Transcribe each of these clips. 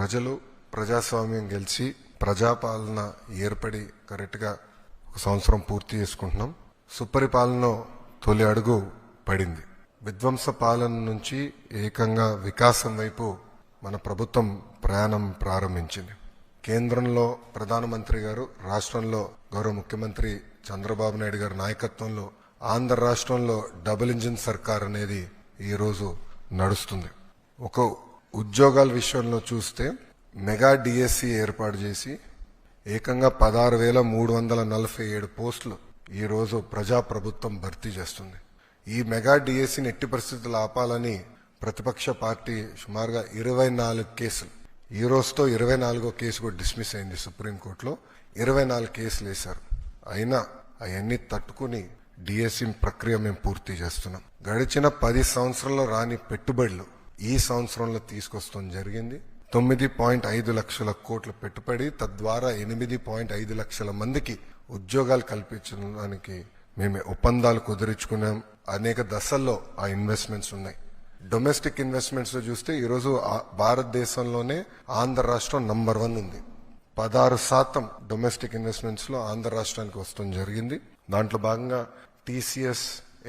ప్రజలు ప్రజాస్వామ్యం గెలిచి ప్రజాపాలన ఏర్పడి కరెక్ట్గా ఒక సంవత్సరం పూర్తి చేసుకుంటున్నాం. సుపరిపాలన తొలి అడుగు పడింది. విధ్వంస పాలన నుంచి ఏకంగా వికాసం వైపు మన ప్రభుత్వం ప్రయాణం ప్రారంభించింది. కేంద్రంలో ప్రధానమంత్రి గారు, రాష్ట్రంలో గౌరవ ముఖ్యమంత్రి చంద్రబాబు నాయుడు గారి నాయకత్వంలో ఆంధ్ర రాష్ట్రంలో డబుల్ ఇంజిన్ సర్కార్ అనేది ఈ రోజు నడుస్తుంది. ఒక ఉద్యోగాల విషయంలో చూస్తే మెగా డిఎస్సి ఏర్పాటు చేసి ఏకంగా 16,347 పోస్టులు ఈ రోజు ప్రజాప్రభుత్వం భర్తీ చేస్తుంది. ఈ మెగా డిఎస్సిని ఎట్టి పరిస్థితులు ఆపాలని ప్రతిపక్ష పార్టీ సుమారుగా 24 కేసులు, ఈ రోజుతో 24వ కేసు కూడా డిస్మిస్ అయింది సుప్రీంకోర్టులో. 24 కేసులు వేశారు. అయినా అవన్నీ తట్టుకుని డిఎస్సి ప్రక్రియ మేము పూర్తి చేస్తున్నాం. గడిచిన 10 సంవత్సరాల్లో రాని పెట్టుబడులు ఈ సంవత్సరంలో తీసుకొస్తాం జరిగింది. 9.5 లక్షల కోట్ల పెట్టుబడి, తద్వారా 8.5 లక్షల మందికి ఉద్యోగాలు కల్పించడానికి మేము ఒప్పందాలు కుదుర్చుకున్నాం. అనేక దశల్లో ఆ ఇన్వెస్ట్మెంట్స్ ఉన్నాయి. డొమెస్టిక్ ఇన్వెస్ట్మెంట్స్ లో చూస్తే ఈరోజు భారతదేశంలోనే ఆంధ్ర రాష్ట్రం నంబర్ 1 ఉంది. 16% డొమెస్టిక్ ఇన్వెస్ట్మెంట్స్ లో ఆంధ్ర రాష్ట్రానికి వస్తాం జరిగింది. దాంట్లో భాగంగా TCS,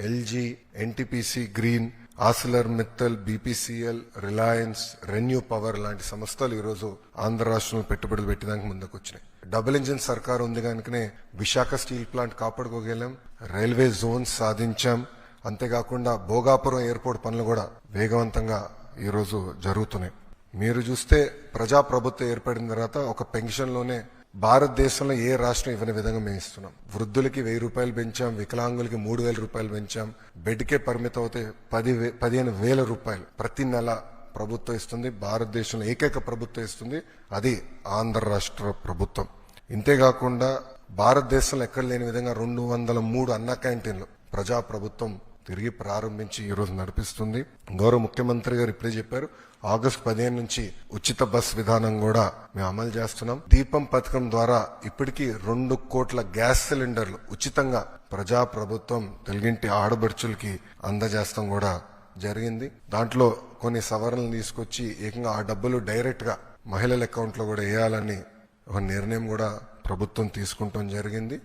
LG, NTPC green, ఆసిలర్ Mittal, BPCL, Reliance, renew power లాంటి సంస్థలు ఈరోజు ఆంధ్ర రాష్ట్రంలో పెట్టుబడులు పెట్టడానికి ముందుకు వచ్చినాయి. డబుల్ ఇంజిన్ సర్కార్ ఉంది కనుకనే విశాఖ స్టీల్ ప్లాంట్ కాపాడుకోగలం, రైల్వే జోన్స్ సాధించాం. అంతేకాకుండా భోగాపురం ఎయిర్పోర్ట్ పనులు కూడా వేగవంతంగా ఈరోజు జరుగుతున్నాయి. మీరు చూస్తే ప్రజాప్రభుత్వం ఏర్పడిన తర్వాత ఒక పెన్షన్లోనే భారతదేశంలో ఏ రాష్ట్రం ఇవ్వని విధంగా మేము ఇస్తున్నాం. వృద్ధులకి 1,000 రూపాయలు పెంచాం, వికలాంగులకి 3,000 రూపాయలు పెంచాం. బెడ్కే పరిమితం అవుతే 15,000 రూపాయలు ప్రతి నెల ప్రభుత్వం ఇస్తుంది. భారతదేశంలో ఏకైక ప్రభుత్వం ఇస్తుంది, అది ఆంధ్ర రాష్ట్ర ప్రభుత్వం. ఇంతేకాకుండా భారతదేశంలో ఎక్కడ లేని విధంగా 203 అన్న క్యాంటీన్లు ప్రజాప్రభుత్వం తిరిగి ప్రారంభించి ఈ రోజు నడిపిస్తుంది. గౌరవ ముఖ్యమంత్రి గారు ఇప్పుడే చెప్పారు, ఆగస్టు 15 నుంచి ఉచిత బస్ విధానం కూడా మేము అమలు చేస్తున్నాం. దీపం పథకం ద్వారా ఇప్పటికీ 2 కోట్ల గ్యాస్ సిలిండర్లు ఉచితంగా ప్రజాప్రభుత్వం తెలుగింటి ఆడబడుచులకి అందజేస్తాం కూడా జరిగింది. దాంట్లో కొన్ని సవరణలు తీసుకొచ్చి ఏకంగా ఆ డబ్బులు డైరెక్ట్ గా మహిళల అకౌంట్ లో కూడా వేయాలని ఒక నిర్ణయం కూడా ప్రభుత్వం తీసుకుంటాం జరిగింది.